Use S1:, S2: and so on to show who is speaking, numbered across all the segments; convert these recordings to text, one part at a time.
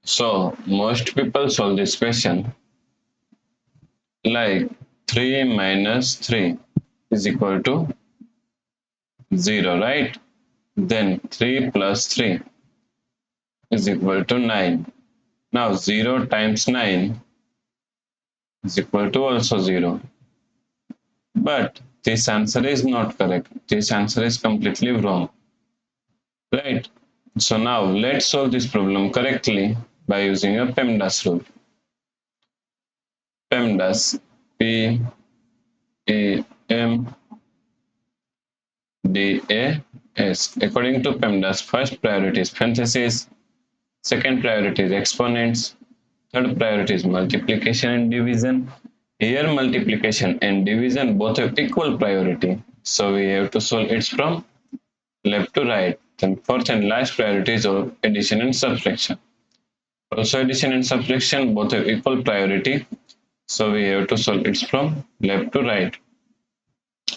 S1: So most people solve this question like 3 minus 3 is equal to 0, right? Then 3 plus 3 is equal to 9. Now 0 times 9 is equal to also 0. But this answer is not correct. This answer is completely wrong. Right? So now let's solve this problem correctly by using a PEMDAS rule. PEMDAS, P-E-M-D-A-S. According to PEMDAS, first priority is parentheses, second priority is exponents, third priority is multiplication and division. Here multiplication and division both have equal priority. So we have to solve it from left to right. Then fourth and last priority is addition and subtraction. Also addition and subtraction both have equal priority. So we have to solve it from left to right.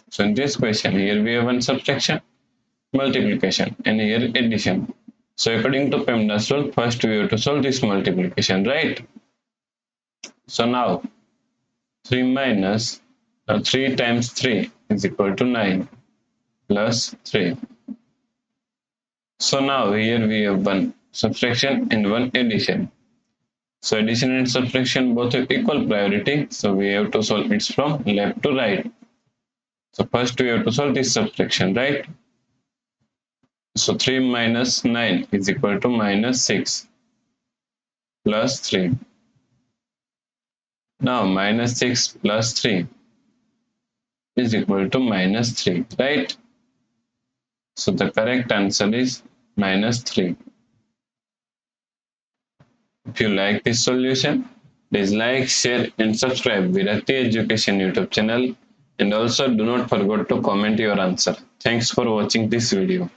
S1: So in this question, here we have one subtraction, multiplication, and here addition. So according to PEMDAS rule, first we have to solve this multiplication, right? So now 3 times 3 is equal to 9 plus 3. So now here we have one subtraction and one addition. So addition and subtraction both have equal priority. So we have to solve it from left to right. So first we have to solve this subtraction, right? So 3 minus 9 is equal to minus 6 plus 3. Now minus 6 plus 3 is equal to minus 3, right? So the correct answer is minus 3. If you like this solution, please like, share and subscribe Virati Education YouTube channel, and also do not forget to comment your answer. Thanks for watching this video.